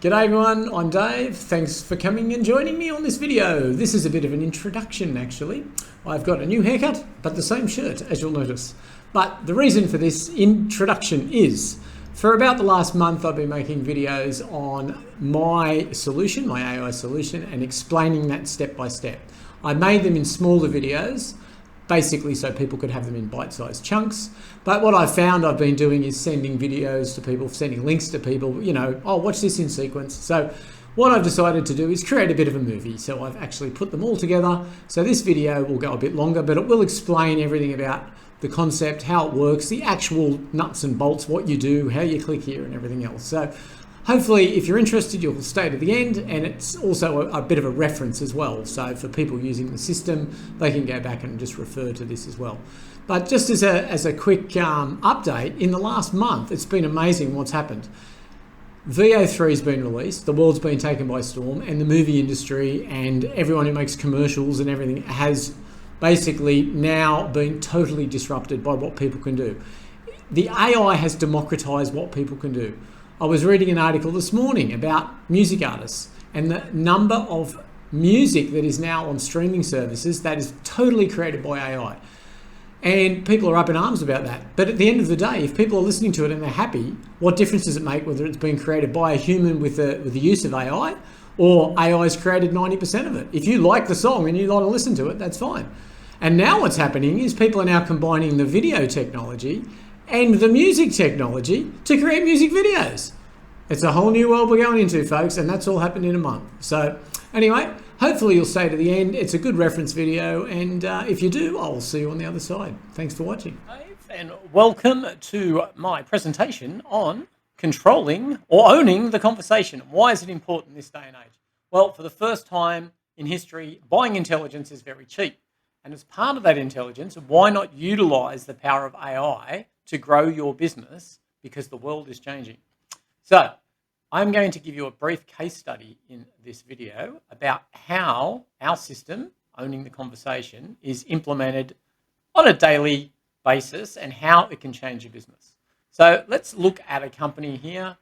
G'day everyone, I'm Dave. Thanks for coming and joining me on this video. This is a bit of an introduction actually. I've got a new haircut, but the same shirt as you'll notice. But the reason for this introduction is, for about the last month I've been making videos on my solution, my AI solution, and explaining that step by step. I made them in smaller videos, basically so people could have them in bite-sized chunks. But what I've found I've been doing is sending videos to people, sending links to people, oh, watch this in sequence. So what I've decided to do is create a bit of a movie. So I've actually put them all together. So this video will go a bit longer, but it will explain everything about the concept, how it works, the actual nuts and bolts, what you do, how you click here and everything else. So hopefully, if you're interested, you'll stay to the end, and it's also a bit of a reference as well. So for people using the system, they can go back and just refer to this as well. But just as a quick update, in the last month, it's been amazing what's happened. VO3 has been released, the world's been taken by storm, and the movie industry and everyone who makes commercials and everything has basically now been totally disrupted by what people can do. The AI has democratized what people can do. I was reading an article this morning about music artists and the number of music that is now on streaming services that is totally created by AI. And people are up in arms about that. But at the end of the day, if people are listening to it and they're happy, what difference does it make whether it's been created by a human with the use of AI or AI's created 90% of it? If you like the song and you want to listen to it, that's fine. And now what's happening is people are now combining the video technology and the music technology to create music videos. It's a whole new world we're going into, folks, and that's all happened in a month. So anyway, hopefully you'll stay to the end. It's a good reference video, and if you do, I'll see you on the other side. Thanks for watching. And welcome to my presentation on controlling or owning the conversation. Why is it important in this day and age? Well, for the first time in history, buying intelligence is very cheap. And as part of that intelligence, why not utilize the power of AI to grow your business, because the world is changing. So I'm going to give you a brief case study in this video about how our system, owning the conversation, is implemented on a daily basis and how it can change your business. So let's look at a company here,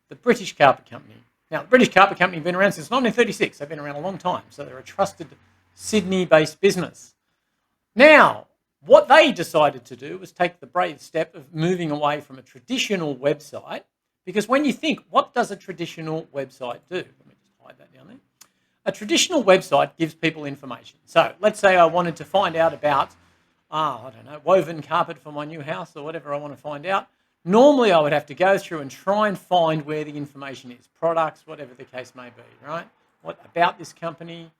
the British Carpet Company. Now, the British Carpet Company have been around since 1936. They've been around a long time. So they're a trusted Sydney-based business. Now, what they decided to do was take the brave step of moving away from a traditional website, because when you think, what does a traditional website do? Let me just hide that down there. A traditional website gives people information. So let's say I wanted to find out about, I don't know, woven carpet for my new house or whatever I want to find out. Normally I would have to go through and try and find where the information is, products, whatever the case may be, right? What about this company?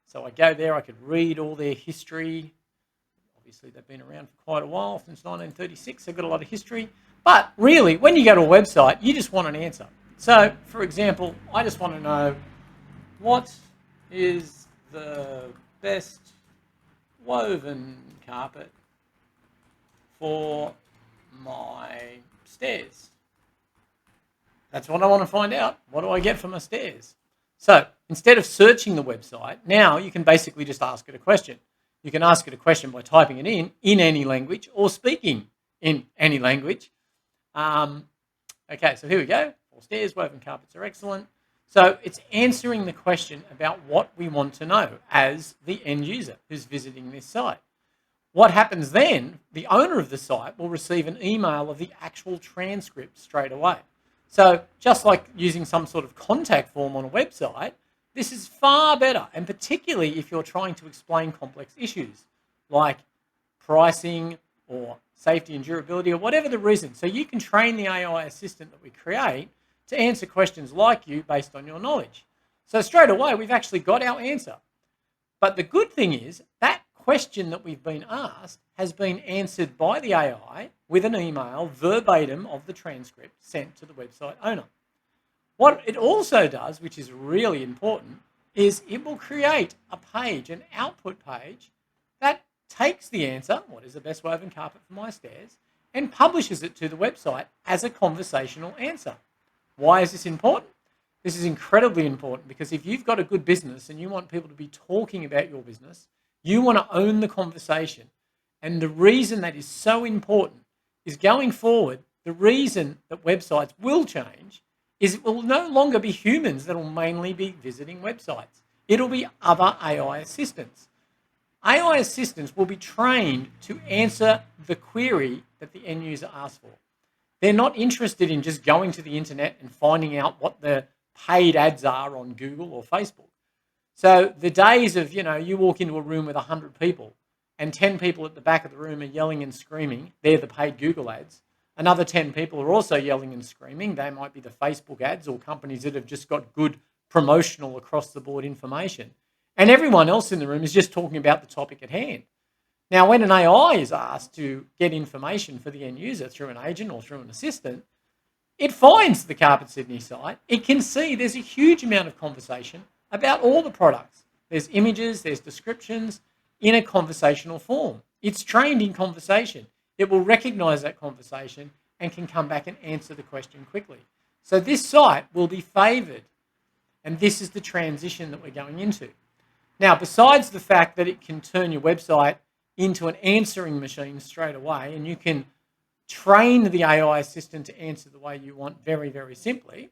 So I go there, I could read all their history. Obviously, they've been around for quite a while, since 1936. They've got a lot of history. But really, when you go to a website, you just want an answer. So, for example, I just want to know, what is the best woven carpet for my stairs? That's what I want to find out. What do I get for my stairs? So, instead of searching the website, now you can basically just ask it a question. You can ask it a question by typing it in any language, or speaking in any language. Okay, so here we go. 4 stairs, woven carpets are excellent. So it's answering the question about what we want to know as the end user who's visiting this site. What happens then, the owner of the site will receive an email of the actual transcript straight away. So just like using some sort of contact form on a website, this is far better, and particularly if you're trying to explain complex issues like pricing or safety and durability or whatever the reason. So you can train the AI assistant that we create to answer questions like you based on your knowledge. So straight away, we've actually got our answer. But the good thing is that question that we've been asked has been answered by the AI with an email verbatim of the transcript sent to the website owner. What it also does, which is really important, is it will create a page, an output page, that takes the answer, what is the best woven carpet for my stairs, and publishes it to the website as a conversational answer. Why is this important? This is incredibly important because if you've got a good business and you want people to be talking about your business, you want to own the conversation. And the reason that is so important is, going forward, the reason that websites will change is it will no longer be humans that will mainly be visiting websites. It'll be other AI assistants. AI assistants will be trained to answer the query that the end user asks for. They're not interested in just going to the internet and finding out what the paid ads are on Google or Facebook. So the days of, you walk into a room with 100 people and 10 people at the back of the room are yelling and screaming, they're the paid Google ads. Another 10 people are also yelling and screaming. They might be the Facebook ads or companies that have just got good promotional across the board information. And everyone else in the room is just talking about the topic at hand. Now, when an AI is asked to get information for the end user through an agent or through an assistant, it finds the Carpet Sydney site. It can see there's a huge amount of conversation about all the products. There's images, there's descriptions in a conversational form. It's trained in conversation. It will recognize that conversation and can come back and answer the question quickly. So this site will be favored. And this is the transition that we're going into. Now, besides the fact that it can turn your website into an answering machine straight away, and you can train the AI assistant to answer the way you want very, very simply,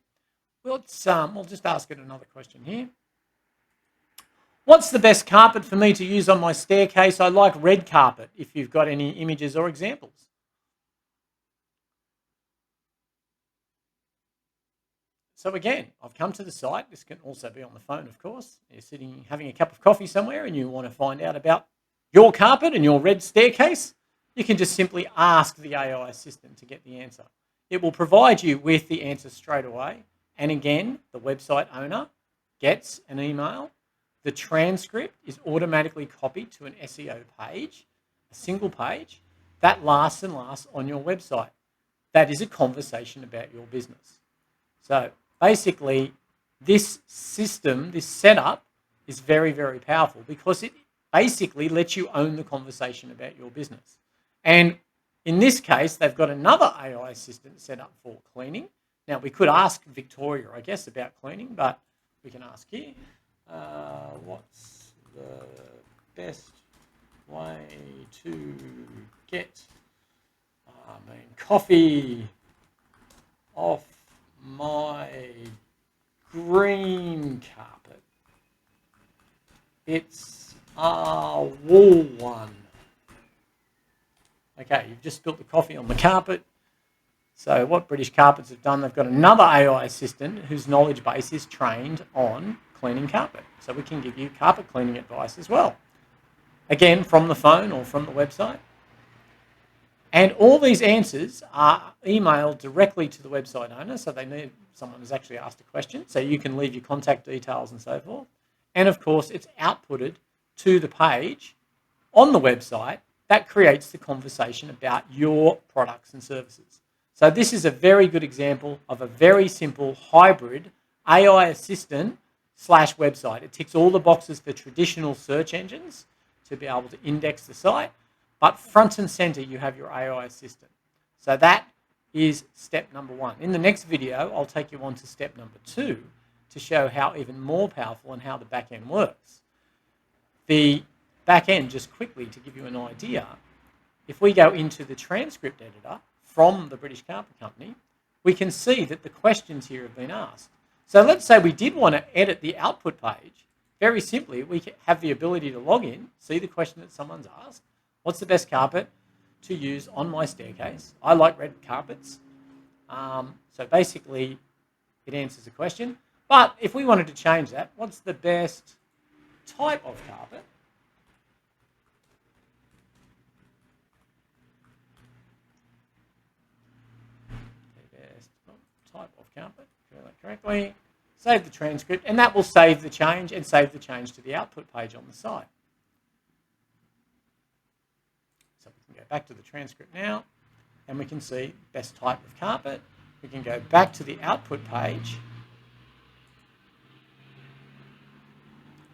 we'll just ask it another question here. What's the best carpet for me to use on my staircase? I like red carpet, if you've got any images or examples. So again, I've come to the site. This can also be on the phone, of course. You're sitting having a cup of coffee somewhere and you want to find out about your carpet and your red staircase. You can just simply ask the AI assistant to get the answer. It will provide you with the answer straight away. And again, the website owner gets an email. The transcript is automatically copied to an SEO page, a single page, that lasts and lasts on your website. That is a conversation about your business. So basically, this system, this setup is very, very powerful because it basically lets you own the conversation about your business. And in this case, they've got another AI assistant set up for cleaning. Now, we could ask Victoria, I guess, about cleaning, but we can ask here. What's the best way to get coffee off my green carpet? It's a wool one. Okay, you've just spilt the coffee on the carpet. So what British Carpets have done, they've got another AI assistant whose knowledge base is trained on cleaning carpet. So we can give you carpet cleaning advice as well. Again, from the phone or from the website. And all these answers are emailed directly to the website owner. So they need someone who's actually asked a question. So you can leave your contact details and so forth. And of course, it's outputted to the page on the website that creates the conversation about your products and services. So this is a very good example of a very simple hybrid AI assistant / website. It ticks all the boxes for traditional search engines to be able to index the site, but front and center you have your AI assistant. So that is step number 1. In the next video, I'll take you on to step number 2 to show how even more powerful and how the back end works. The back end, just quickly to give you an idea, if we go into the transcript editor from the British Carpet Company, we can see that the questions here have been asked. So let's say we did want to edit the output page. Very simply, we have the ability to log in, see the question that someone's asked. What's the best carpet to use on my staircase? I like red carpets. So basically, it answers the question. But if we wanted to change that, what's the best type of carpet? Type of carpet, do that correctly, save the transcript, and that will save the change and save the change to the output page on the site. So we can go back to the transcript now, and we can see best type of carpet. We can go back to the output page,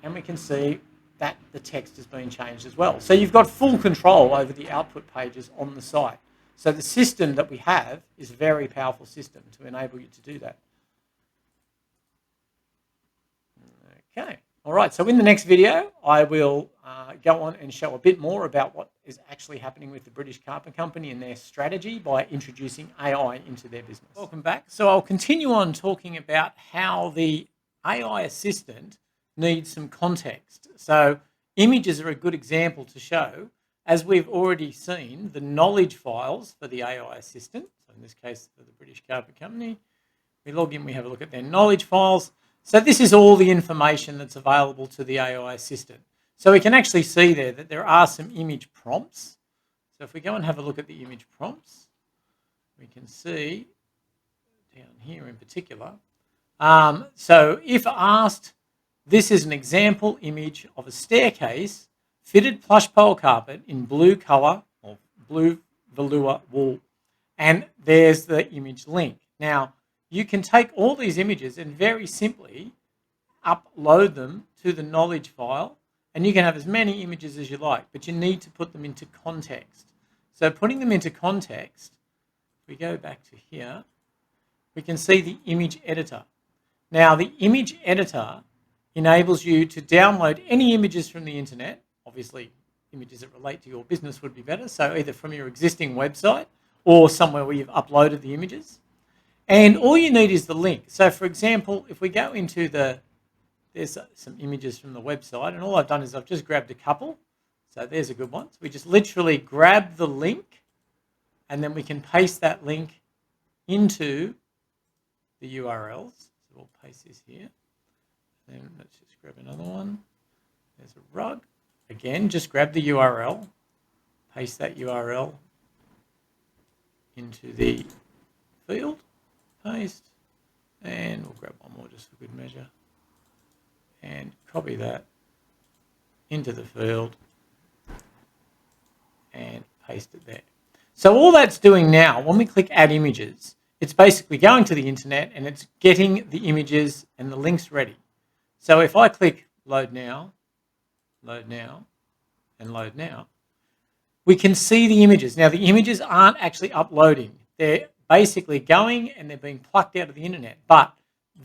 and we can see that the text has been changed as well. So you've got full control over the output pages on the site. So the system that we have is a very powerful system to enable you to do that. Okay, All right, so in the next video, I will go on and show a bit more about what is actually happening with the British Carpet Company and their strategy by introducing AI into their business. Welcome back. So I'll continue on talking about how the AI assistant needs some context. So images are a good example to show. As we've already seen, the knowledge files for the AI assistant, so in this case for the British Carpet Company, we log in, we have a look at their knowledge files. So this is all the information that's available to the AI assistant. So we can actually see there that there are some image prompts. So if we go and have a look at the image prompts, we can see down here in particular. So if asked, this is an example image of a staircase fitted plush pole carpet in blue colour or blue velour wool. And there's the image link. Now, you can take all these images and very simply upload them to the knowledge file, and you can have as many images as you like, but you need to put them into context. So putting them into context, if we go back to here, we can see the image editor. Now, the image editor enables you to download any images from the internet. Obviously, images that relate to your business would be better, so either from your existing website or somewhere where you've uploaded the images. And all you need is the link. So for example, if we go into there's some images from the website, and all I've done is I've just grabbed a couple. So there's a good one. So we just literally grab the link, and then we can paste that link into the URLs. So we'll paste this here. Then let's just grab another one. There's a rug. Again, just grab the URL, paste that URL into the field. Paste, and we'll grab one more just for good measure, and copy that into the field and paste it there. So all that's doing now, when we click add images, it's basically going to the internet and it's getting the images and the links ready. So if I click load now, and load now, we can see the images. Now the images aren't actually uploading. They're basically going and they're being plucked out of the internet. But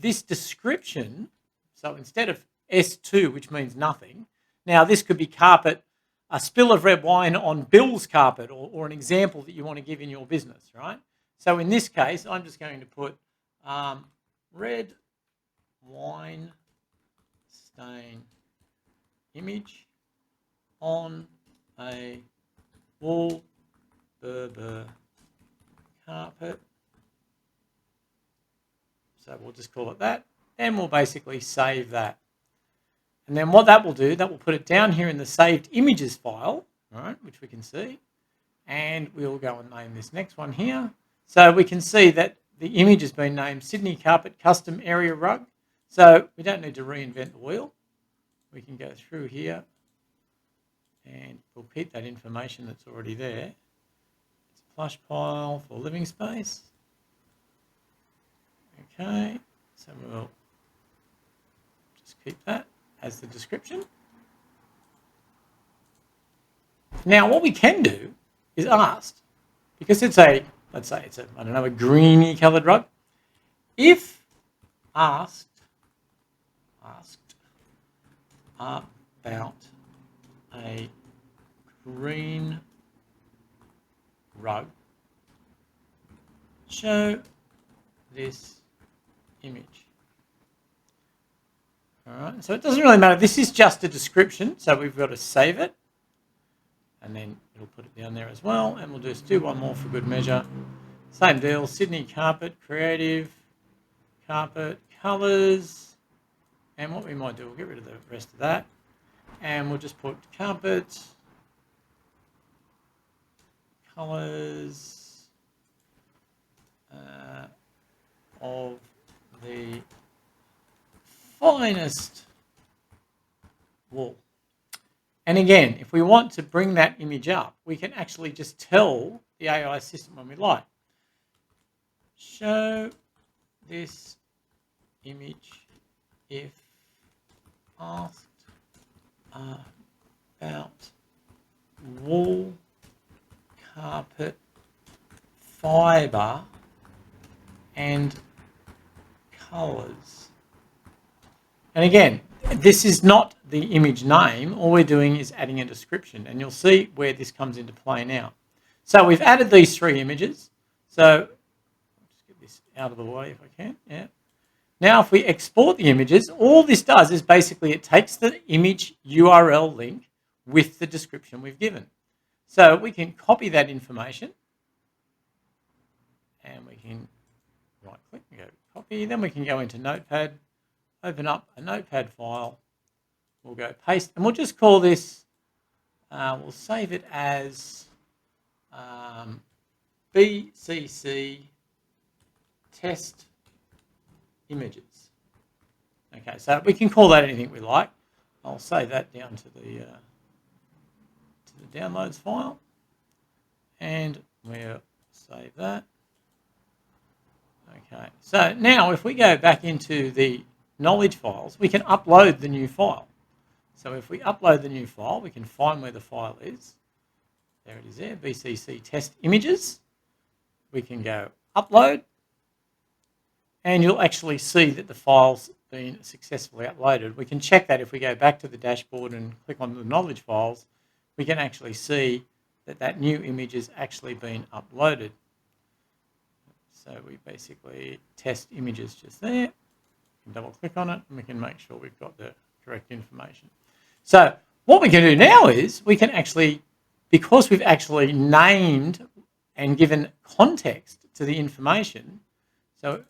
this description, so instead of S2, which means nothing, now this could be carpet, a spill of red wine on Bill's carpet, or an example that you want to give in your business, right? So in this case, I'm just going to put red wine stain image on a wool Berber carpet. So we'll just call it that, and we'll basically save that. And then what that will do, that will put it down here in the saved images file, right, which we can see, and we'll go and name this next one here. So we can see that the image has been named Sydney Carpet Custom Area Rug. So we don't need to reinvent the wheel. We can go through here and we'll keep that information that's already there. Plush pile for living space. Okay, so we'll just keep that as the description. Now what we can do is ask, because it's a, let's say it's a, I don't know, a greeny coloured rug. If asked about a green rug, show this image. All right, so it doesn't really matter. This is just a description, so we've got to save it, and then it'll put it down there as well. And we'll just do one more for good measure. Same deal, Sydney Carpet, Creative, Carpet, Colours, and what we might do, we'll get rid of the rest of that, and we'll just put Carpet, Colours of the finest wool. And again, if we want to bring that image up, we can actually just tell the AI system when we like. Show this image if asked about wool, carpet, fibre and colours. And again, this is not the image name. All we're doing is adding a description, and you'll see where this comes into play now. So we've added these 3 images. So I'll just get this out of the way if I can. Yeah. Now, if we export the images, all this does is basically it takes the image URL link with the description we've given. So we can copy that information, and we can right click and go copy. Then we can go into Notepad, open up a Notepad file. We'll go paste, and we'll just call this, we'll save it as BCC test images. Okay, so we can call that anything we like. I'll save that down to the downloads file, and we'll save that. Okay, so now if we go back into the knowledge files, we can upload the new file. So if we upload the new file, we can find where the file is. There it is there, BCC test images. We can go upload, and you'll actually see that the file's been successfully uploaded. We can check that if we go back to the dashboard and click on the knowledge files, we can actually see that that new image has actually been uploaded. So we basically test images just there. We can double click on it, and we can make sure we've got the correct information. So what we can do now is we can actually, because we've actually named and given context to the information, so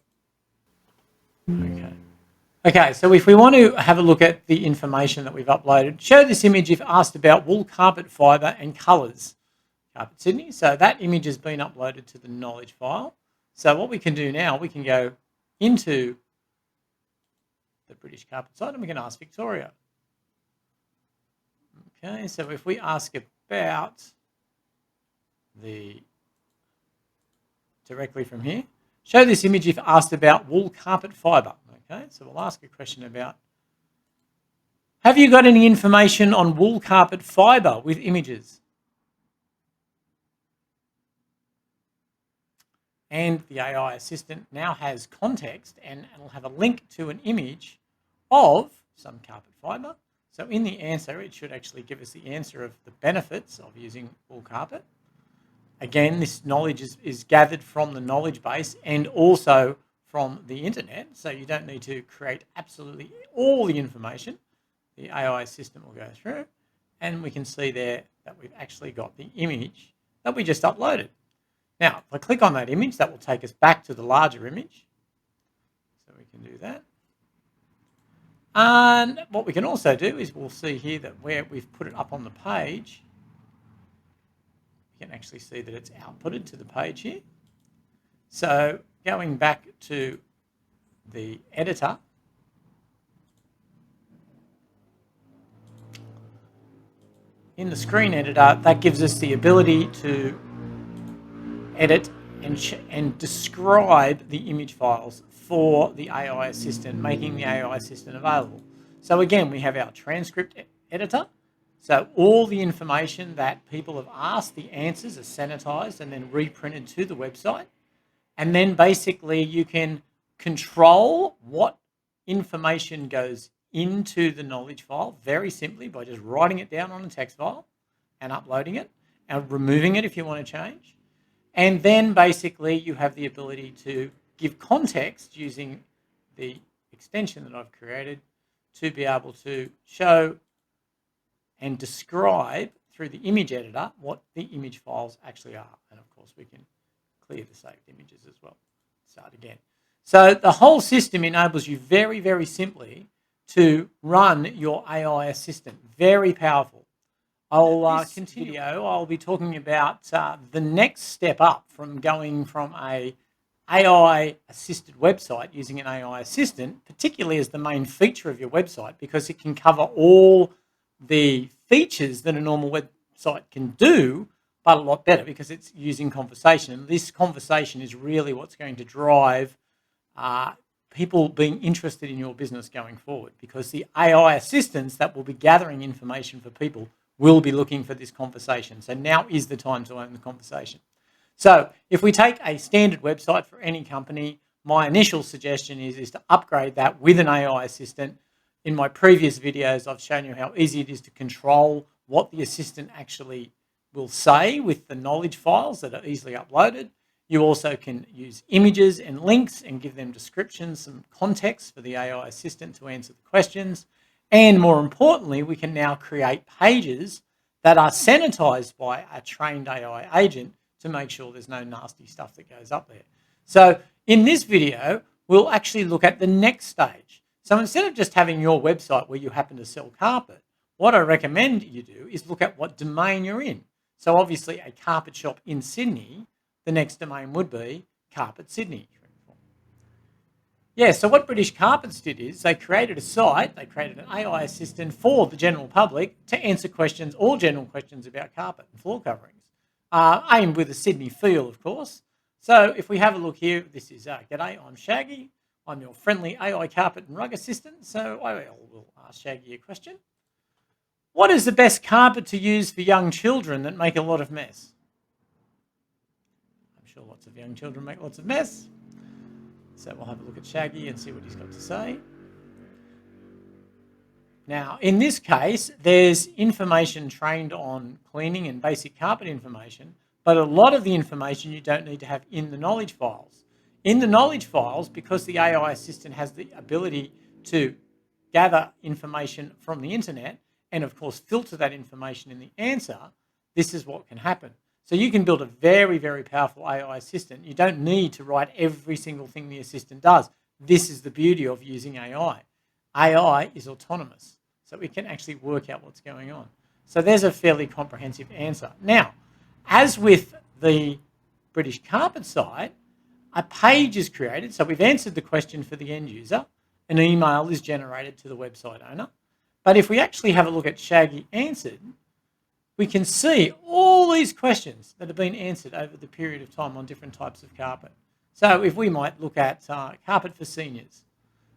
okay, so if we want to have a look at the information that we've uploaded, show this image if asked about wool carpet fibre and colours. Carpet Sydney, so that image has been uploaded to the knowledge file. So what we can do now, we can go into the British carpet site and we can ask Victoria. Okay, so if we ask about directly from here, show this image if asked about wool carpet fibre. Okay, so we'll ask a question about, have you got any information on wool carpet fibre with images? And the AI assistant now has context, and it'll have a link to an image of some carpet fibre. So in the answer, it should actually give us the answer of the benefits of using wool carpet. Again, this knowledge is gathered from the knowledge base and also from the internet, so you don't need to create absolutely all the information. The AI system will go through, and we can see there that we've actually got the image that we just uploaded. Now, if I click on that image, that will take us back to the larger image. So we can do that. And what we can also do is we'll see here that where we've put it up on the page, you can actually see that it's outputted to the page here. So going back to the editor, in the screen editor, that gives us the ability to edit and describe the image files for the AI assistant, making the AI assistant available. So again, we have our transcript editor. So all the information that people have asked, the answers are sanitized and then reprinted to the website. And then basically you can control what information goes into the knowledge file very simply by just writing it down on a text file and uploading it and removing it if you want to change. And then basically you have the ability to give context using the extension that I've created to be able to show and describe through the image editor what the image files actually are. And of course we can clear the saved images as well. Start again. So the whole system enables you very, very simply to run your AI assistant. Very powerful. I'll continue. I'll be talking about the next step up from going from a AI assisted website using an AI assistant, particularly as the main feature of your website, because it can cover all the features that a normal website can do, but a lot better because it's using conversation. And this conversation is really what's going to drive people being interested in your business going forward, because the AI assistants that will be gathering information for people will be looking for this conversation. So now is the time to own the conversation. So if we take a standard website for any company, my initial suggestion is to upgrade that with an AI assistant. in my previous videos, I've shown you how easy it is to control what the assistant actually will say with the knowledge files that are easily uploaded. You also can use images and links and give them descriptions, some context for the AI assistant to answer the questions. And more importantly, we can now create pages that are sanitized by a trained AI agent to make sure there's no nasty stuff that goes up there. So in this video, we'll actually look at the next stage. So instead of just having your website where you happen to sell carpet, what I recommend you do is look at what domain you're in. So obviously a carpet shop in Sydney, the next domain would be Carpet Sydney. Yeah, so what British Carpets did is they created a site, they created an AI assistant for the general public to answer questions, all general questions about carpet and floor coverings, aimed with a Sydney feel, of course. So if we have a look here, this is, g'day, I'm Shaggy. I'm your friendly AI carpet and rug assistant. So I will ask Shaggy a question. What is the best carpet to use for young children that make a lot of mess? I'm sure lots of young children make lots of mess. So we'll have a look at Shaggy and see what he's got to say. Now, in this case, there's information trained on cleaning and basic carpet information, but a lot of the information you don't need to have in the knowledge files. In the knowledge files, because the AI assistant has the ability to gather information from the internet and, of course, filter that information in the answer, this is what can happen. So you can build a very, very powerful AI assistant. You don't need to write every single thing the assistant does. This is the beauty of using AI. AI is autonomous, so it can actually work out what's going on. So there's a fairly comprehensive answer. Now, as with the British Carpet site, a page is created. So we've answered the question for the end user. An email is generated to the website owner. But if we actually have a look at Shaggy Answered, we can see all these questions that have been answered over the period of time on different types of carpet. So if we might look at carpet for seniors.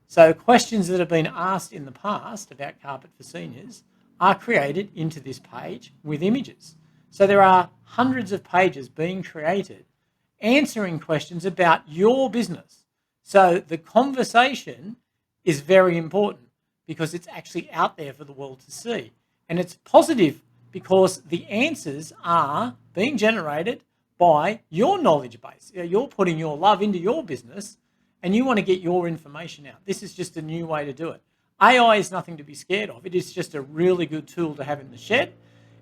So questions that have been asked in the past about carpet for seniors are created into this page with images. So there are hundreds of pages being created answering questions about your business. So the conversation is very important because it's actually out there for the world to see. And it's positive because the answers are being generated by your knowledge base. You're putting your love into your business and you want to get your information out. This is just a new way to do it. AI is nothing to be scared of. It is just a really good tool to have in the shed.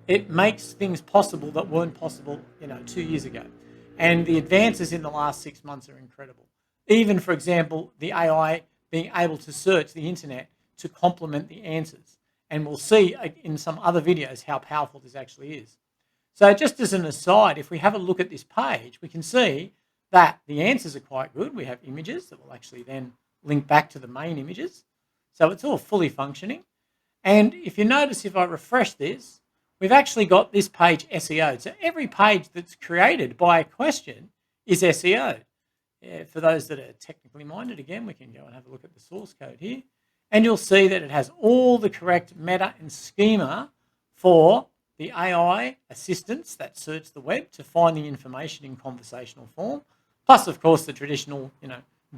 It makes things possible that weren't possible, 2 years ago. And the advances in the last 6 months are incredible. Even, for example, the AI being able to search the internet to complement the answers. And we'll see in some other videos how powerful this actually is. So just as an aside, if we have a look at this page, we can see that the answers are quite good. We have images that will actually then link back to the main images. So it's all fully functioning. And if you notice, if I refresh this, we've actually got this page SEO'd. So every page that's created by a question is SEO'd. For those that are technically minded, again, we can go and have a look at the source code here. And you'll see that it has all the correct meta and schema for the AI assistants that search the web to find the information in conversational form. Plus, of course, the traditional,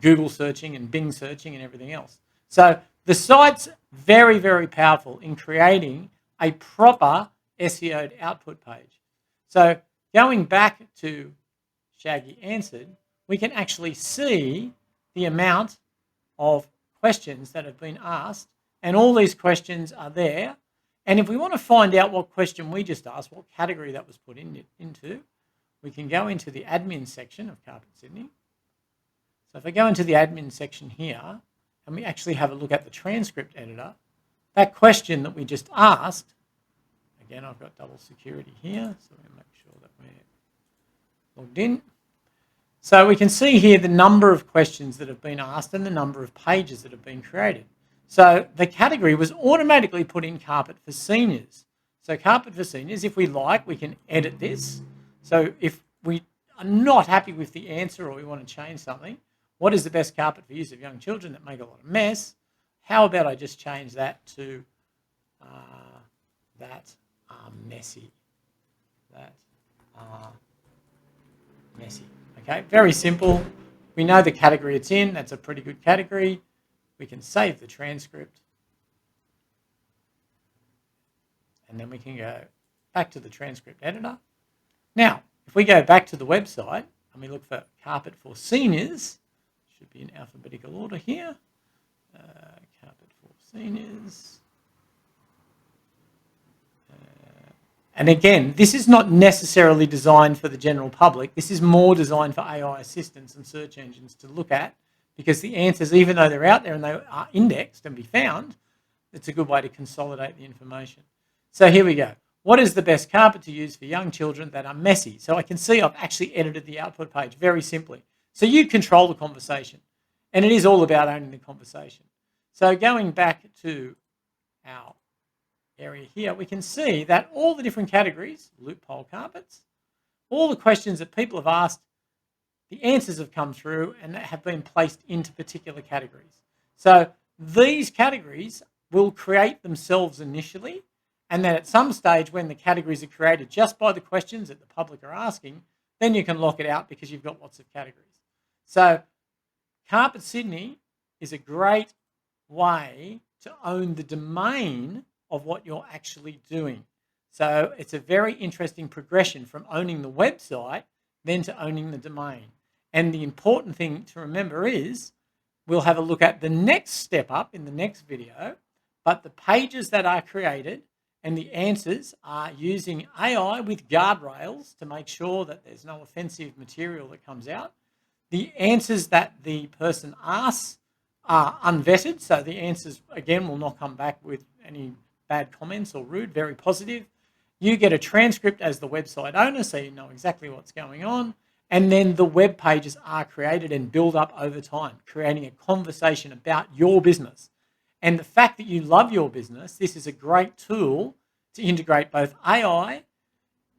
Google searching and Bing searching and everything else. So the site's very, very powerful in creating a proper SEO'd output page. So going back to Shaggy Answered, we can actually see the amount of questions that have been asked, and all these questions are there. And if we want to find out what question we just asked, what category that was put into, we can go into the admin section of Carpet Sydney. So if I go into the admin section here, and we actually have a look at the transcript editor, that question that we just asked, again, I've got double security here, so we'll make sure that we're logged in. So we can see here the number of questions that have been asked and the number of pages that have been created. So the category was automatically put in carpet for seniors. So carpet for seniors, if we like, we can edit this. So if we are not happy with the answer or we want to change something, what is the best carpet for use of young children that make a lot of mess? How about I just change that to that are messy. That are messy. Okay, very simple. We know the category it's in. That's a pretty good category. We can save the transcript. and then we can go back to the transcript editor. Now, if we go back to the website and we look for carpet for seniors, should be in alphabetical order here. Carpet for seniors. And again, this is not necessarily designed for the general public. This is more designed for AI assistants and search engines to look at, because the answers, even though they're out there and they are indexed and be found, it's a good way to consolidate the information. So here we go. What is the best carpet to use for young children that are messy? So I can see I've actually edited the output page very simply. So you control the conversation, and it is all about owning the conversation. So going back to our area here, we can see that all the different categories, loophole carpets, all the questions that people have asked, the answers have come through and have been placed into particular categories. So these categories will create themselves initially, and then at some stage when the categories are created just by the questions that the public are asking, then you can lock it out because you've got lots of categories. So Carpet Sydney is a great way to own the domain of what you're actually doing. So it's a very interesting progression from owning the website then to owning the domain. And the important thing to remember is we'll have a look at the next step up in the next video, but the pages that are created and the answers are using AI with guardrails to make sure that there's no offensive material that comes out. The answers that the person asks are unvetted, so the answers, again, will not come back with any bad comments or rude, very positive. You get a transcript as the website owner, so you know exactly what's going on. And then the web pages are created and build up over time, creating a conversation about your business. And the fact that you love your business, this is a great tool to integrate both AI,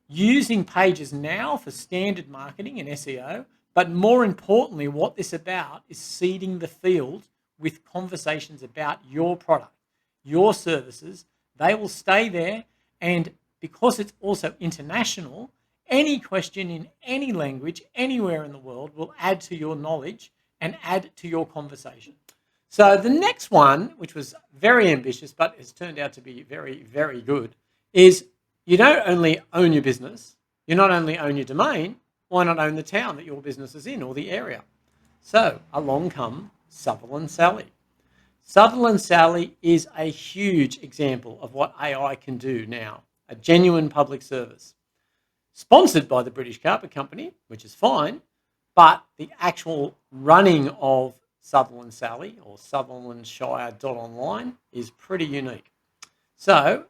using pages now for standard marketing and SEO, but more importantly, what this is about is seeding the field with conversations about your product, your services. They will stay there, and because it's also international, any question in any language, anywhere in the world, will add to your knowledge and add to your conversation. So the next one, which was very ambitious, but has turned out to be very, very good, is you don't only own your business, you not only own your domain, why not own the town that your business is in or the area? So along come Sutherland Sally. Sutherland Sally is a huge example of what AI can do now, a genuine public service. Sponsored by the British Carpet Company, which is fine, but the actual running of Sutherland Sally or sutherlandshire.online is pretty unique. So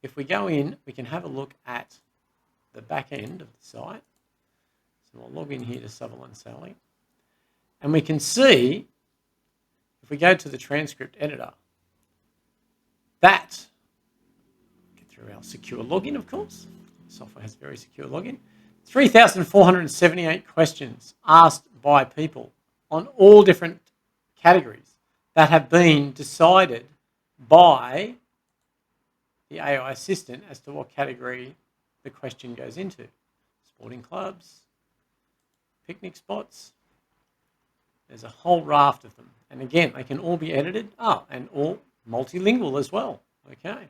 if we go in, we can have a look at the back end of the site. So we'll log in here to Sutherland Sally, and we can see, if we go to the transcript editor, that, get through our secure login, of course. The software has very secure login. 3,478 questions asked by people on all different categories that have been decided by the AI assistant as to what category the question goes into. Sporting clubs, picnic spots. There's a whole raft of them. And again, they can all be edited. Oh, and all multilingual as well. Okay.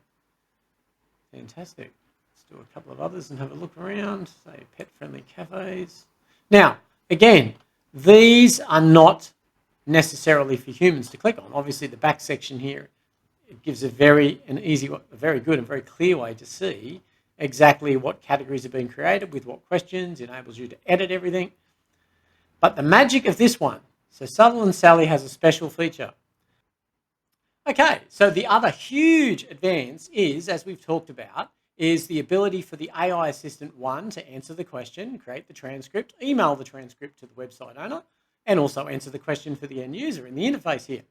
Fantastic. Let's do a couple of others and have a look around. Say pet-friendly cafes. Now, again, these are not necessarily for humans to click on. Obviously, the back section here, it gives a very good and very clear way to see exactly what categories have been created with what questions, enables you to edit everything. But the magic of this one, so Sutherland Sally has a special feature. Okay, so the other huge advance is, as we've talked about, is the ability for the AI assistant, one, to answer the question, create the transcript, email the transcript to the website owner, and also answer the question for the end user in the interface here.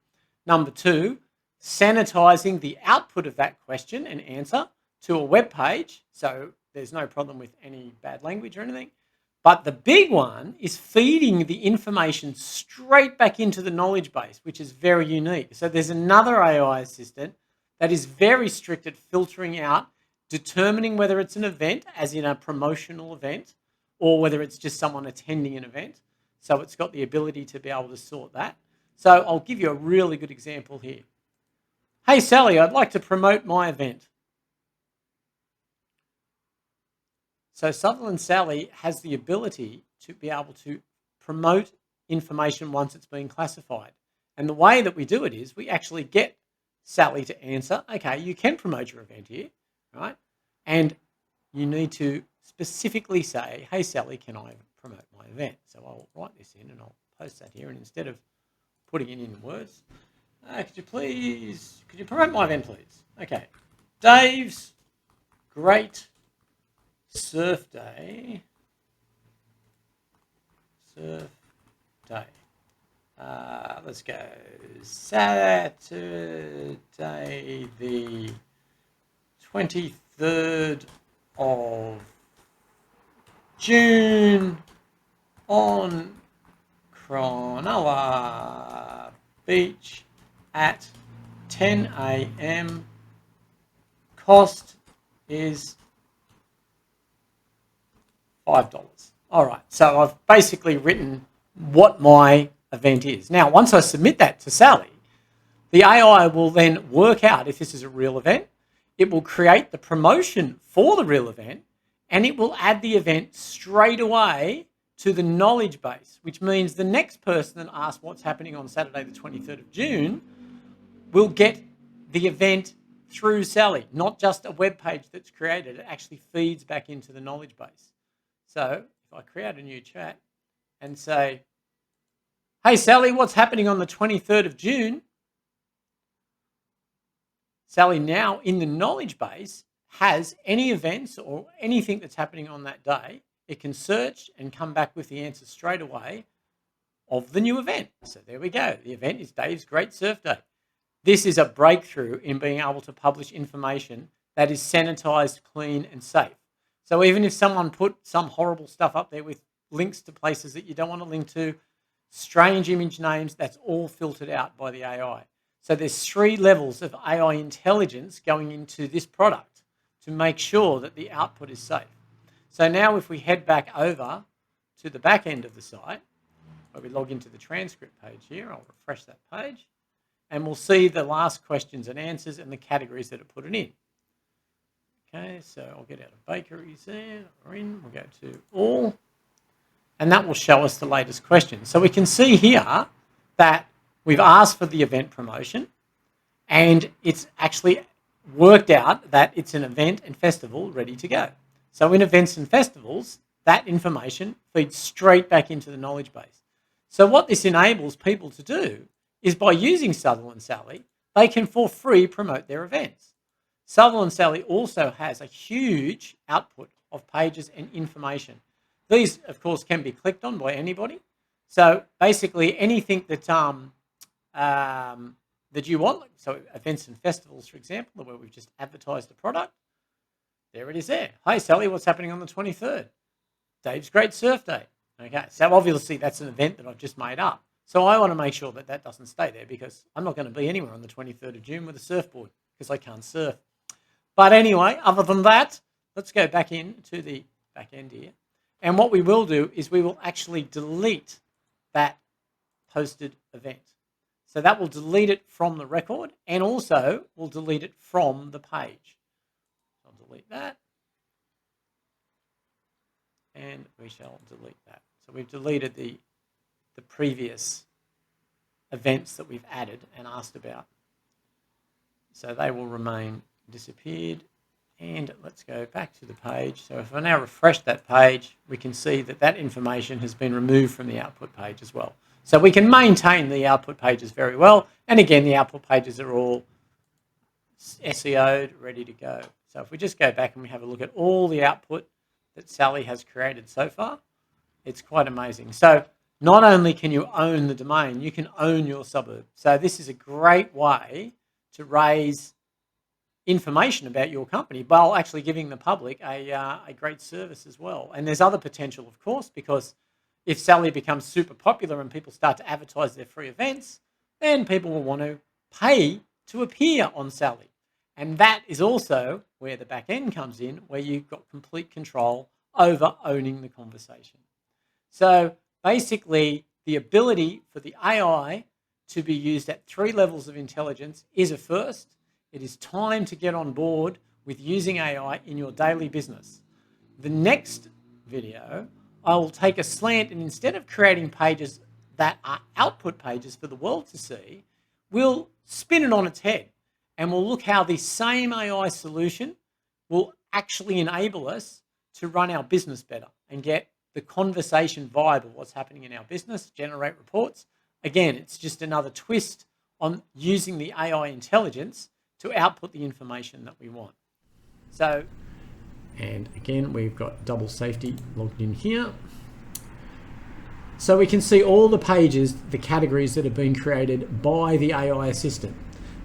Number two, sanitizing the output of that question and answer to a web page, so there's no problem with any bad language or anything. But the big one is feeding the information straight back into the knowledge base, which is very unique. So there's another AI assistant that is very strict at filtering out, determining whether it's an event, as in a promotional event, or whether it's just someone attending an event. So it's got the ability to be able to sort that. So I'll give you a really good example here. Hey, Sally, I'd like to promote my event. So Sutherland Sally has the ability to be able to promote information once it's been classified. And the way that we do it is we actually get Sally to answer, okay, you can promote your event here, right? And you need to specifically say, hey, Sally, can I promote my event? So I'll write this in and I'll post that here. And instead of putting it in words, could you promote my event, please? Okay, Dave's Great Surf Day. Let's go Saturday the 23rd of June on Cronulla Beach at 10 a.m. Cost is $5. All right, so I've basically written what my event is. Now, once I submit that to Sally, the AI will then work out if this is a real event. It will create the promotion for the real event, and it will add the event straight away to the knowledge base, which means the next person that asks what's happening on Saturday the 23rd of June will get the event through Sally, not just a web page that's created. It actually feeds back into the knowledge base. So if I create a new chat and say, hey, Sally, what's happening on the 23rd of June? Sally now in the knowledge base has any events or anything that's happening on that day. It can search and come back with the answer straight away of the new event. So there we go. The event is Dave's Great Surf Day. This is a breakthrough in being able to publish information that is sanitized, clean, and safe. So even if someone put some horrible stuff up there with links to places that you don't want to link to, strange image names, that's all filtered out by the AI. So there's 3 levels of AI intelligence going into this product to make sure that the output is safe. So now if we head back over to the back end of the site, where we log into the transcript page here, I'll refresh that page, and we'll see the last questions and answers and the categories that are put it in. Okay, so I'll get out of bakeries there, we'll go to all, and that will show us the latest questions. So we can see here that we've asked for the event promotion, and it's actually worked out that it's an event and festival ready to go. So in events and festivals, that information feeds straight back into the knowledge base. So what this enables people to do is by using Sutherland Sally, they can for free promote their events. Sutherland Sally also has a huge output of pages and information. These, of course, can be clicked on by anybody. So basically anything that that you want, so events and festivals, for example, where we've just advertised the product, there it is there. Hi, Sally, what's happening on the 23rd? Dave's Great Surf Day. Okay, so obviously that's an event that I've just made up. So I want to make sure that that doesn't stay there because I'm not going to be anywhere on the 23rd of June with a surfboard because I can't surf. But anyway, other than that, let's go back into the back end here. And what we will do is we will actually delete that posted event. So that will delete it from the record and also will delete it from the page. I'll delete that. And we shall delete that. So we've deleted the previous events that we've added and asked about. So they will remain disappeared. And let's go back to the page. So if I now refresh that page, we can see that that information has been removed from the output page as well. So we can maintain the output pages very well. And again, the output pages are all SEO'd, ready to go. So if we just go back and we have a look at all the output that Sally has created so far, it's quite amazing. So not only can you own the domain, you can own your suburb. So this is a great way to raise information about your company while actually giving the public a great service as well. And there's other potential, of course, because if Sally becomes super popular and people start to advertise their free events, then people will want to pay to appear on Sally. And that is also where the back end comes in, where you've got complete control over owning the conversation. So basically, the ability for the AI to be used at 3 levels of intelligence is a first. It is time to get on board with using AI in your daily business. the next video, I will take a slant, and instead of creating pages that are output pages for the world to see, we'll spin it on its head, and we'll look how the same AI solution will actually enable us to run our business better and get the conversation vibe of what's happening in our business, generate reports. Again, it's just another twist on using the AI intelligence to output the information that we want. So, and again, we've got double safety logged in here. So we can see all the pages, the categories that have been created by the AI assistant.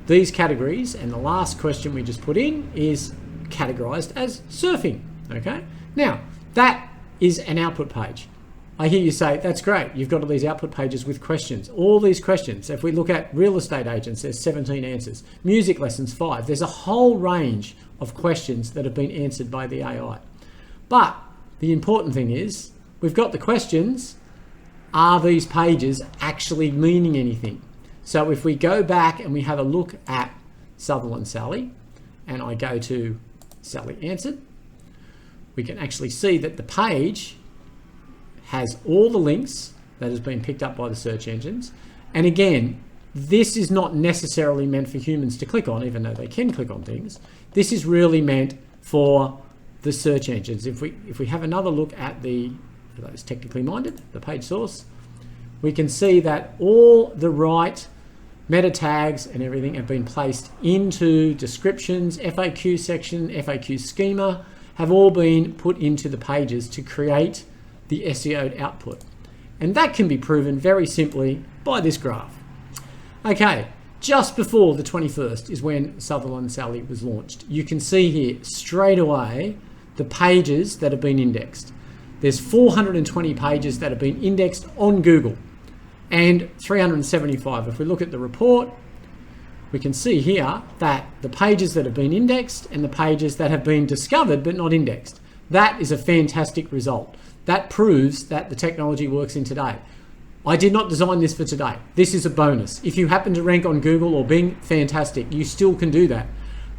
These categories, and the last question we just put in, is categorized as surfing, okay? Now, that is an output page. I hear you say, that's great, you've got all these output pages with questions. All these questions, if we look at real estate agents, there's 17 answers. Music lessons, 5. There's a whole range of questions that have been answered by the AI. But the important thing is, we've got the questions. Are these pages actually meaning anything? So if we go back and we have a look at Sutherland Sally, and I go to Sally Answered, we can actually see that the page has all the links that has been picked up by the search engines. And again, this is not necessarily meant for humans to click on, even though they can click on things. This is really meant for the search engines. If we have another look at for those technically minded, the page source, we can see that all the right meta tags and everything have been placed into descriptions, FAQ section, FAQ schema, have all been put into the pages to create the SEO'd output. And that can be proven very simply by this graph. Okay, just before the 21st is when Sutherland Sally was launched. You can see here straight away the pages that have been indexed. There's 420 pages that have been indexed on Google and 375. If we look at the report, we can see here that the pages that have been indexed and the pages that have been discovered but not indexed. That is a fantastic result. That proves that the technology works in today. I did not design this for today. This is a bonus. If you happen to rank on Google or Bing, fantastic. You still can do that.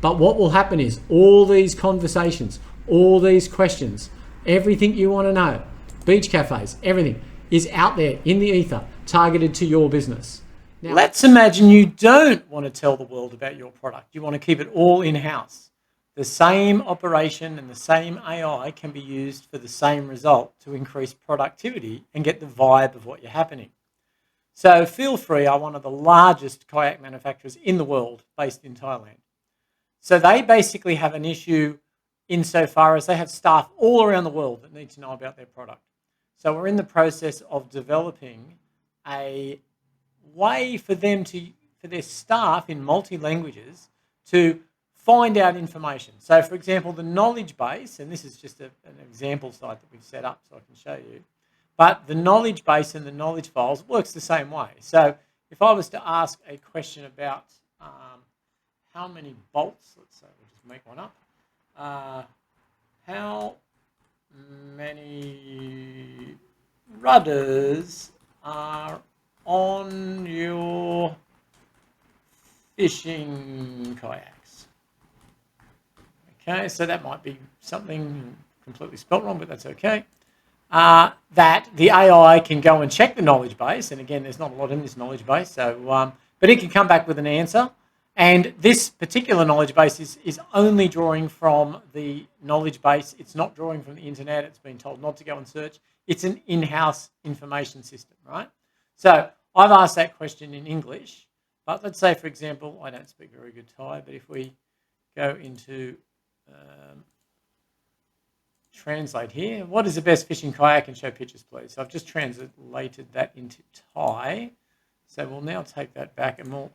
But what will happen is all these conversations, all these questions, everything you want to know, beach cafes, everything is out there in the ether, targeted to your business. Now, let's imagine you don't want to tell the world about your product. You want to keep it all in-house. The same operation and the same AI can be used for the same result to increase productivity and get the vibe of what you're happening. So Feel Free are one of the largest kayak manufacturers in the world based in Thailand. So they basically have an issue insofar as they have staff all around the world that need to know about their product. So we're in the process of developing a way for them for their staff in multi-languages to find out information. So for example, the knowledge base, and this is just an example site that we've set up so I can show you, but the knowledge base and the knowledge files works the same way. So if I was to ask a question about how many bolts, let's say we'll just make one up, how many rudders are on your fishing kayaks? Okay, so that might be something completely spelt wrong, but that's okay. That the AI can go and check the knowledge base, and again, there's not a lot in this knowledge base, so but it can come back with an answer. And this particular knowledge base is only drawing from the knowledge base. It's not drawing from the internet. It's been told not to go and search. It's an in-house information system, right? So I've asked that question in English, but let's say, for example, I don't speak very good Thai, but if we go into translate here, what is the best fishing kayak, and show pictures, please. So I've just translated that into Thai. So we'll now take that back and we'll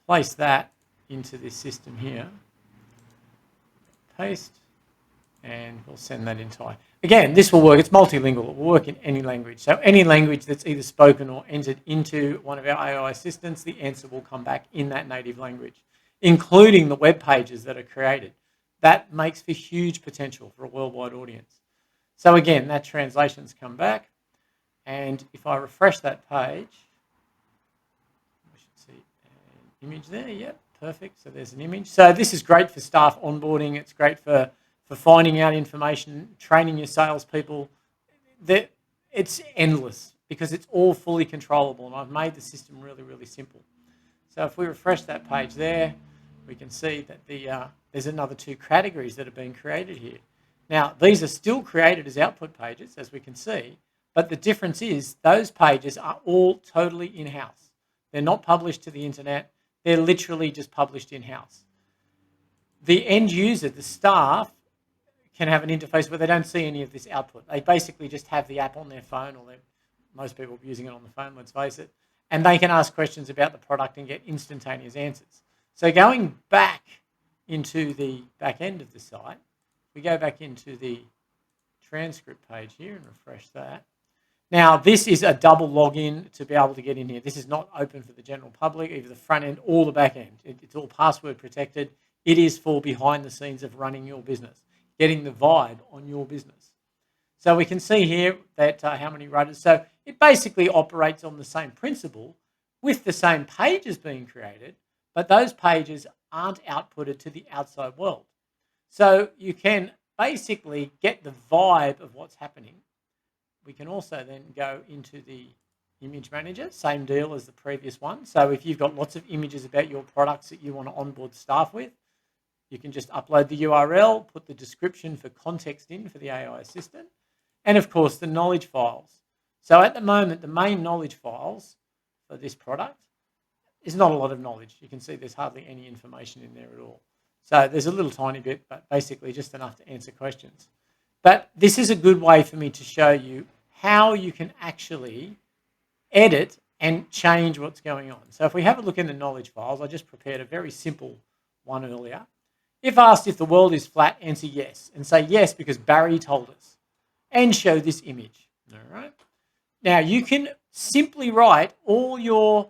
place that into this system here. Paste, and we'll send that in Thai. Again, this will work. It's multilingual. It will work in any language. So any language that's either spoken or entered into one of our AI assistants, the answer will come back in that native language, including the web pages that are created. That makes for huge potential for a worldwide audience. So again, that translation's come back. And if I refresh that page, we should see an image there. Yep, perfect. So there's an image. So this is great for staff onboarding. It's great for for finding out information, training your salespeople. It's endless because it's all fully controllable, and I've made the system really, really simple. So if we refresh that page there, we can see that there's another 2 categories that have been created here. Now, these are still created as output pages, as we can see, but the difference is those pages are all totally in-house. They're not published to the internet. They're literally just published in-house. The end user, the staff, can have an interface where they don't see any of this output. They basically just have the app on their phone, or most people are using it on the phone, let's face it, and they can ask questions about the product and get instantaneous answers. So going back into the back end of the site, we go back into the transcript page here and refresh that. Now, this is a double login to be able to get in here. This is not open for the general public, either the front end or the back end. It's all password protected. It is for behind the scenes of running your business, getting the vibe on your business. So we can see here that how many runners. So it basically operates on the same principle with the same pages being created, but those pages aren't outputted to the outside world. So you can basically get the vibe of what's happening. We can also then go into the image manager, same deal as the previous one. So if you've got lots of images about your products that you want to onboard staff with, you can just upload the URL, put the description for context in for the AI assistant, and of course the knowledge files. So at the moment, the main knowledge files for this product is not a lot of knowledge. You can see there's hardly any information in there at all. So there's a little tiny bit, but basically just enough to answer questions. But this is a good way for me to show you how you can actually edit and change what's going on. So if we have a look in the knowledge files, I just prepared a very simple one earlier. If asked if the world is flat, answer yes, and say yes because Barry told us, and show this image. All right. Now you can simply write all your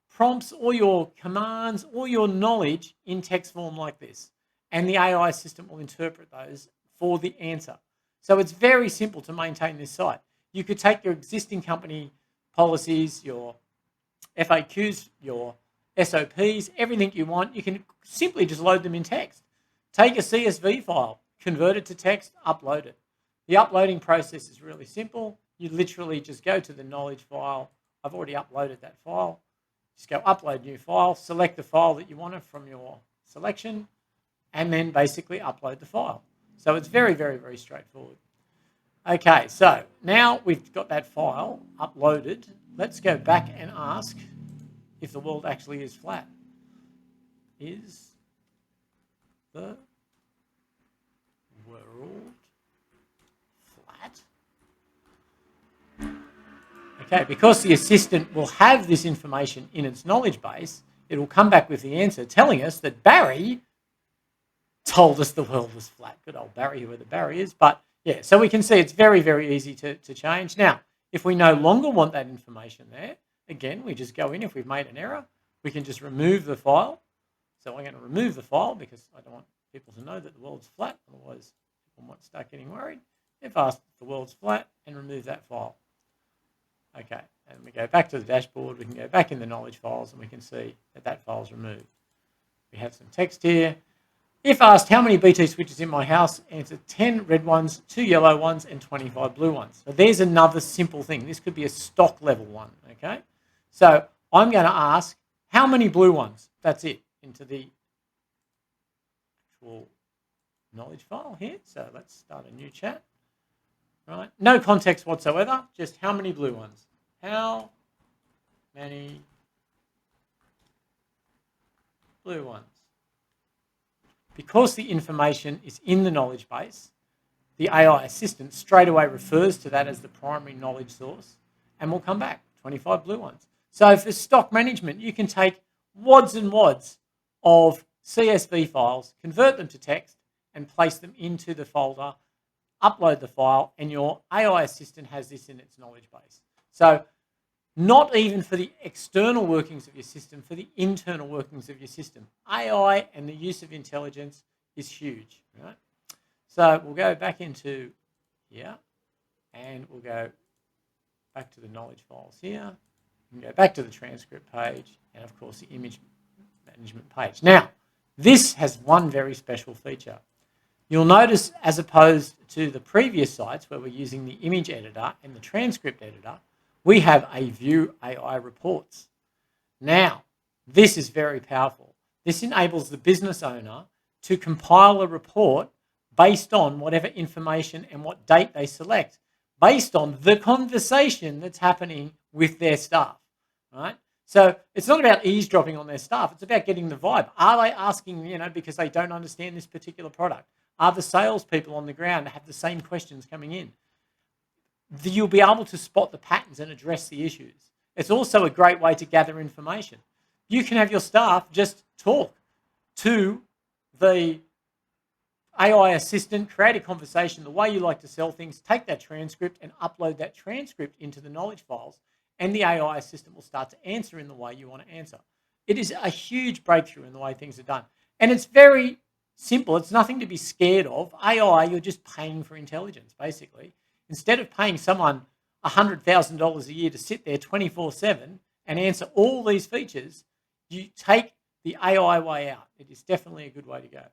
prompts, all your commands, all your knowledge in text form like this, and the AI system will interpret those for the answer. So it's very simple to maintain this site. You could take your existing company policies, your FAQs, your SOPs, everything you want. You can simply just load them in text. Take a CSV file, convert it to text, upload it. The uploading process is really simple. You literally just go to the knowledge file. I've already uploaded that file. Just go upload new file, select the file that you wanted from your selection, and then basically upload the file. So it's very, very, very straightforward. Okay, so now we've got that file uploaded. Let's go back and ask if the world actually is flat. Is the world flat? Okay, because the assistant will have this information in its knowledge base, it will come back with the answer telling us that Barry told us the world was flat. Good old Barry, whoever Barry is. But yeah, so we can see it's very, very easy to change. Now, if we no longer want that information there, again, we just go in. If we've made an error, we can just remove the file. So I'm going to remove the file because I don't want people to know that the world's flat. Otherwise, people might start getting worried. If asked if the world's flat, and remove that file. Okay, and we go back to the dashboard. We can go back in the knowledge files, and we can see that that file's removed. We have some text here. If asked how many BT switches in my house, answer 10 red ones, 2 yellow ones, and 25 blue ones. So there's another simple thing. This could be a stock level one, okay? So I'm going to ask how many blue ones. That's it, into the actual knowledge file here. So let's start a new chat. Right? No context whatsoever, just how many blue ones. How many blue ones? Because the information is in the knowledge base, the AI assistant straight away refers to that as the primary knowledge source and will come back, 25 blue ones. So for stock management, you can take wads and wads of CSV files, convert them to text and place them into the folder, upload the file, and your AI assistant has this in its knowledge base. So not even for the external workings of your system, for the internal workings of your system. AI and the use of intelligence is huge, right? So we'll go back into here and we'll go back to the knowledge files here and go back to the transcript page and of course the image management page. Now, this has one very special feature. You'll notice, as opposed to the previous sites where we're using the image editor and the transcript editor, we have a View AI Reports. Now, this is very powerful. This enables the business owner to compile a report based on whatever information and what date they select, based on the conversation that's happening with their staff, right? So it's not about eavesdropping on their staff. It's about getting the vibe. Are they asking, because they don't understand this particular product? Are the salespeople on the ground have the same questions coming in? You'll be able to spot the patterns and address the issues. It's also a great way to gather information. You can have your staff just talk to the AI assistant, create a conversation the way you like to sell things, take that transcript and upload that transcript into the knowledge files, and the AI assistant will start to answer in the way you want to answer. It is a huge breakthrough in the way things are done. And it's very simple. It's nothing to be scared of. AI, you're just paying for intelligence, basically. Instead of paying someone $100,000 a year to sit there 24/7 and answer all these features, you take the AI way out. It is definitely a good way to go.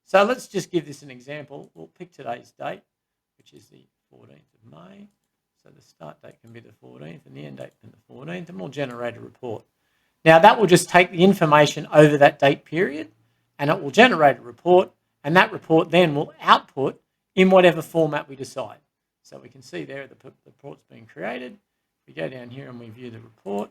So let's just give this an example. We'll pick today's date, which is the 14th of May. So the start date can be the 14th and the end date can be the 14th, and we'll generate a report. Now that will just take the information over that date period and it will generate a report, and that report then will output in whatever format we decide. So we can see there the report's being created. We go down here and we view the report.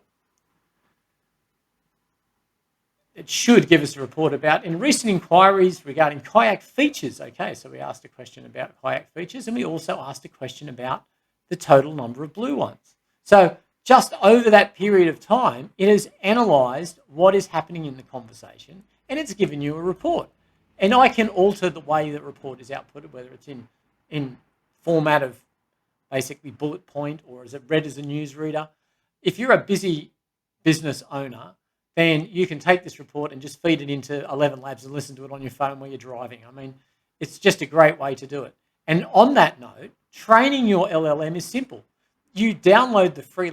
It should give us a report about in recent inquiries regarding kayak features. Okay, so we asked a question about kayak features, and we also asked a question about the total number of blue ones. So just over that period of time, it has analysed what is happening in the conversation, and it's given you a report. And I can alter the way the report is outputted, whether it's in format of basically bullet point or is it read as a newsreader. If you're a busy business owner, then you can take this report and just feed it into 11 Labs and listen to it on your phone while you're driving. I mean, it's just a great way to do it. And on that note, training your LLM is simple. You download the free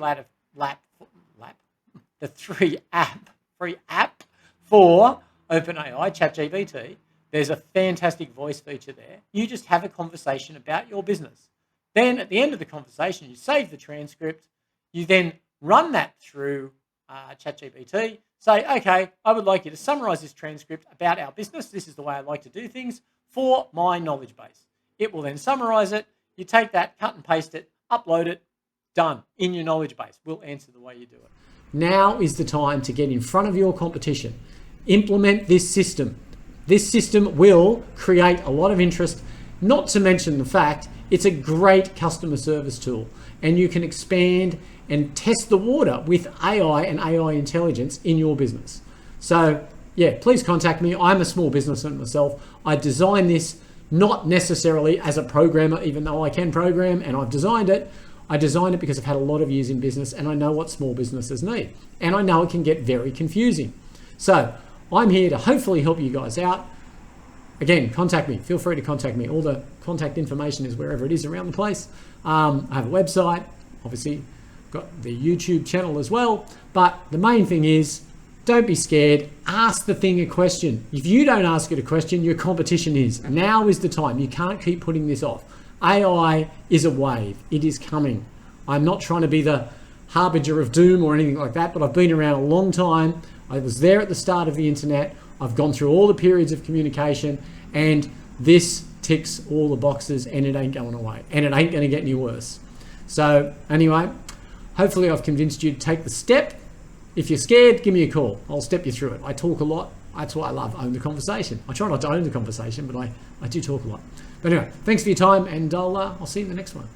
free app for OpenAI, ChatGPT. There's a fantastic voice feature there. You just have a conversation about your business. Then at the end of the conversation, you save the transcript. You then run that through ChatGPT. Say, okay, I would like you to summarize this transcript about our business. This is the way I like to do things for my knowledge base. It will then summarize it. You take that, cut and paste it, upload it, done in your knowledge base. We'll answer the way you do it. Now is the time to get in front of your competition. Implement this system. This system will create a lot of interest, not to mention the fact it's a great customer service tool, and you can expand and test the water with AI and AI intelligence in your business. So yeah, please contact me. I'm a small business owner myself. I designed this not necessarily as a programmer, even though I can program and I've designed it. I designed it because I've had a lot of years in business and I know what small businesses need. And I know it can get very confusing. So I'm here to hopefully help you guys out. Again, contact me. Feel free to contact me. All the contact information is wherever it is around the place. I have a website, obviously got the YouTube channel as well. But the main thing is, don't be scared. Ask the thing a question. If you don't ask it a question, your competition is. And now is the time. You can't keep putting this off. AI is a wave. It is coming. I'm not trying to be the harbinger of doom or anything like that, but I've been around a long time. I was there at the start of the internet. I've gone through all the periods of communication, and this ticks all the boxes, and it ain't going away, and it ain't going to get any worse. So anyway, hopefully I've convinced you to take the step. If you're scared, give me a call. I'll step you through it. I talk a lot. That's why I love Own the Conversation. I try not to own the conversation, but I do talk a lot. But anyway, thanks for your time, and I'll see you in the next one.